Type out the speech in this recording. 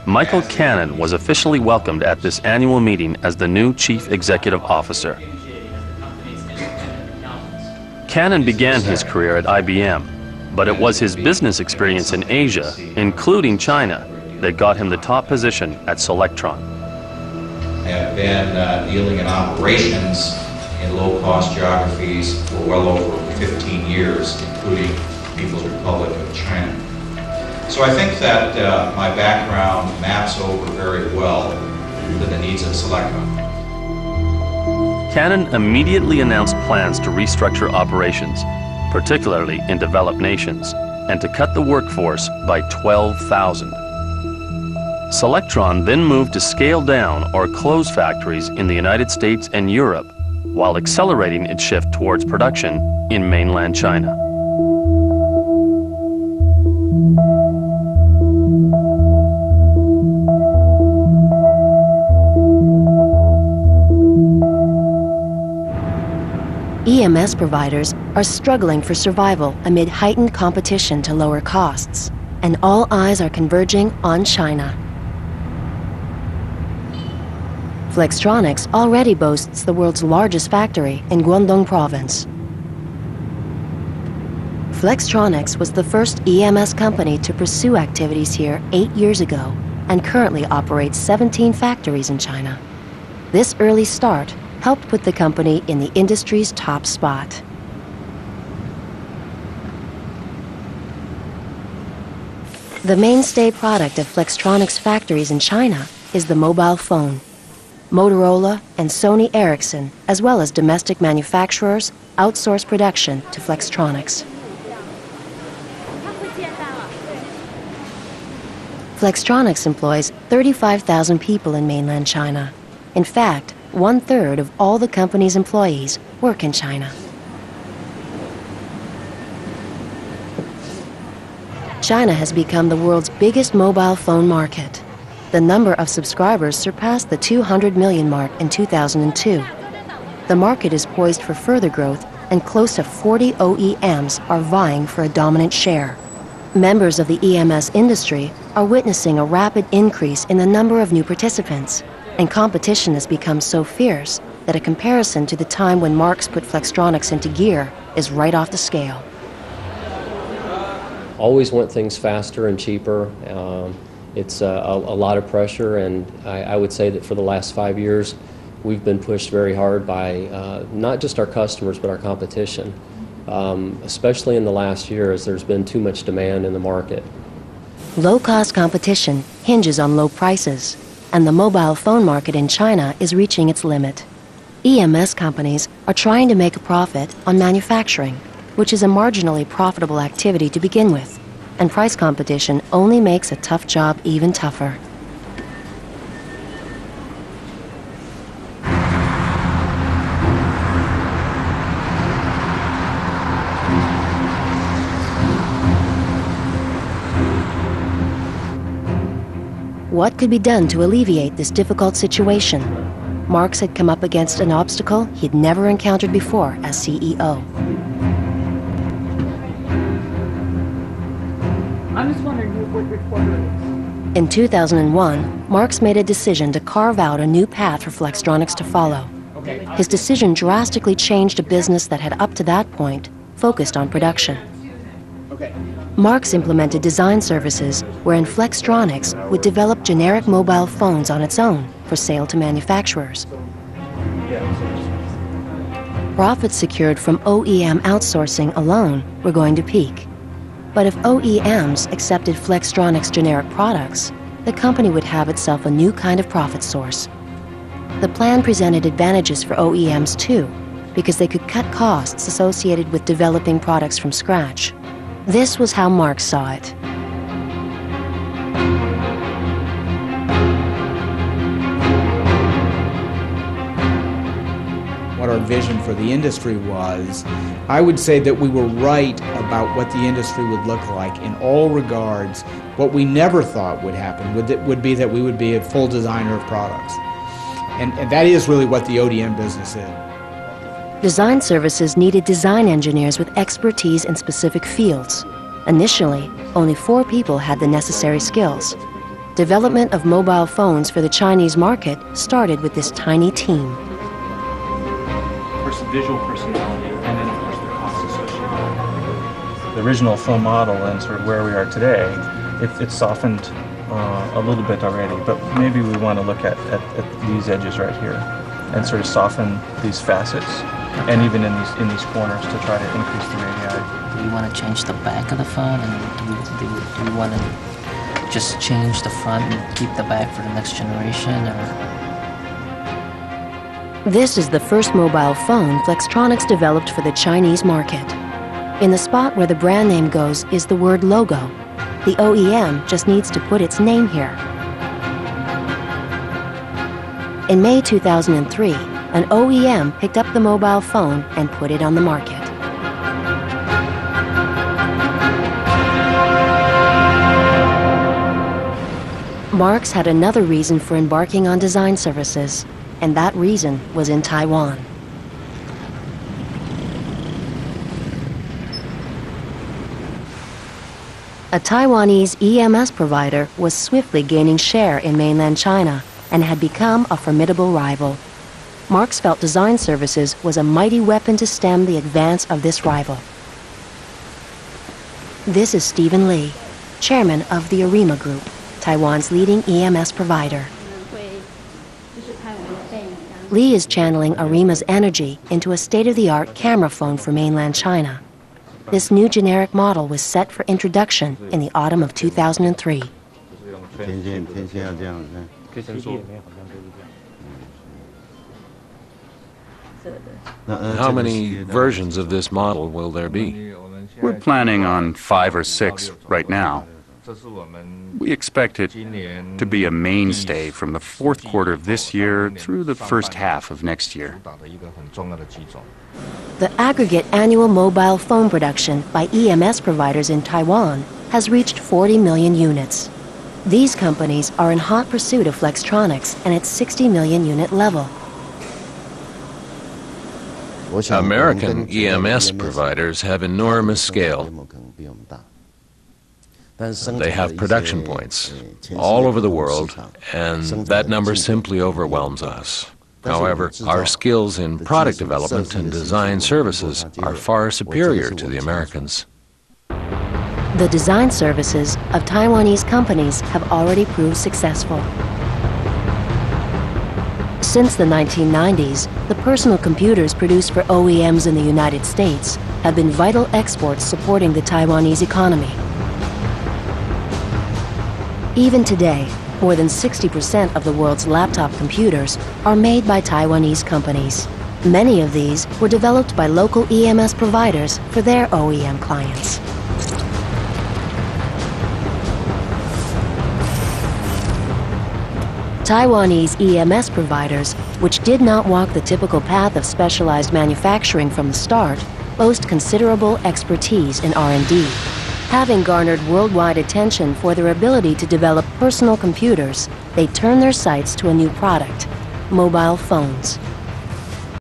Michael Cannon was officially welcomed at this annual meeting as the new Chief Executive Officer. Cannon began his career at IBM, but it was his business experience in Asia, including China, that got him the top position at Selectron. I have been dealing in operations in low-cost geographies for well over 15 years, including People's Republic of China. So I think that my background maps over very well to the needs of Selectron. Cannon immediately announced plans to restructure operations, particularly in developed nations, and to cut the workforce by 12,000. Selectron then moved to scale down or close factories in the United States and Europe, while accelerating its shift towards production in mainland China. EMS providers are struggling for survival amid heightened competition to lower costs, and all eyes are converging on China. Flextronics already boasts the world's largest factory in Guangdong province. Flextronics was the first EMS company to pursue activities here 8 years ago and currently operates 17 factories in China. This early start helped put the company in the industry's top spot. The mainstay product of Flextronics factories in China is the mobile phone. Motorola and Sony Ericsson, as well as domestic manufacturers, outsource production to Flextronics. Flextronics employs 35,000 people in mainland China. In fact, 1/3 of all the company's employees work in China. China has become the world's biggest mobile phone market. The number of subscribers surpassed the 200 million mark in 2002. The market is poised for further growth, and close to 40 OEMs are vying for a dominant share. Members of the EMS industry are witnessing a rapid increase in the number of new participants, and competition has become so fierce that a comparison to the time when Marx put Flextronics into gear is right off the scale. Always want things faster and cheaper. It's a lot of pressure, and I would say that for the last 5 years we've been pushed very hard by not just our customers but our competition, especially in the last year as there's been too much demand in the market. Low-cost competition hinges on low prices, and the mobile phone market in China is reaching its limit. EMS companies are trying to make a profit on manufacturing, which is a marginally profitable activity to begin with, and price competition only makes a tough job even tougher. What could be done to alleviate this difficult situation? Marx had come up against an obstacle he'd never encountered before as CEO. I'm just wondering what your quarter is. In 2001, Marx made a decision to carve out a new path for Flextronics to follow. His decision drastically changed a business that had up to that point focused on production. Marx implemented design services wherein Flextronics would develop generic mobile phones on its own for sale to manufacturers. Profits secured from OEM outsourcing alone were going to peak. But if OEMs accepted Flextronics generic products, the company would have itself a new kind of profit source. The plan presented advantages for OEMs too, because they could cut costs associated with developing products from scratch. This was how Marx saw it. What our vision for the industry was, I would say that we were right about what the industry would look like in all regards. What we never thought would happen would be that we would be a full designer of products. And that is really what the ODM business is. Design services needed design engineers with expertise in specific fields. Initially, only 4 people had the necessary skills. Development of mobile phones for the Chinese market started with this tiny team. First, the visual personality, and then, of course, the cost associated with it. The original phone model and sort of where we are today, it's softened a little bit already, but maybe we want to look at these edges right here and sort of soften these facets, and even in these corners to try to increase the radii. Do you want to change the back of the phone, and do you want to just change the front and keep the back for the next generation, or? This is the first mobile phone Flextronics developed for the Chinese market. In the spot where the brand name goes is the word logo. The OEM just needs to put its name here. In May 2003, an OEM picked up the mobile phone and put it on the market. Marx had another reason for embarking on design services, and that reason was in Taiwan. A Taiwanese EMS provider was swiftly gaining share in mainland China and had become a formidable rival. Marx felt design services was a mighty weapon to stem the advance of this rival. This is Stephen Lee, chairman of the Arima Group, Taiwan's leading EMS provider. Lee is channeling Arima's energy into a state-of-the-art camera phone for mainland China. This new generic model was set for introduction in the autumn of 2003. How many versions of this model will there be? We're planning on 5 or 6 right now. We expect it to be a mainstay from the fourth quarter of this year through the first half of next year. The aggregate annual mobile phone production by EMS providers in Taiwan has reached 40 million units. These companies are in hot pursuit of Flextronics and its 60 million unit level. American EMS providers have enormous scale. They have production points all over the world, and that number simply overwhelms us. However, our skills in product development and design services are far superior to the Americans. The design services of Taiwanese companies have already proved successful. Since the 1990s, the personal computers produced for OEMs in the United States have been vital exports supporting the Taiwanese economy. Even today, more than 60% of the world's laptop computers are made by Taiwanese companies. Many of these were developed by local EMS providers for their OEM clients. Taiwanese EMS providers, which did not walk the typical path of specialized manufacturing from the start, boast considerable expertise in R&D. Having garnered worldwide attention for their ability to develop personal computers, they turn their sights to a new product: mobile phones.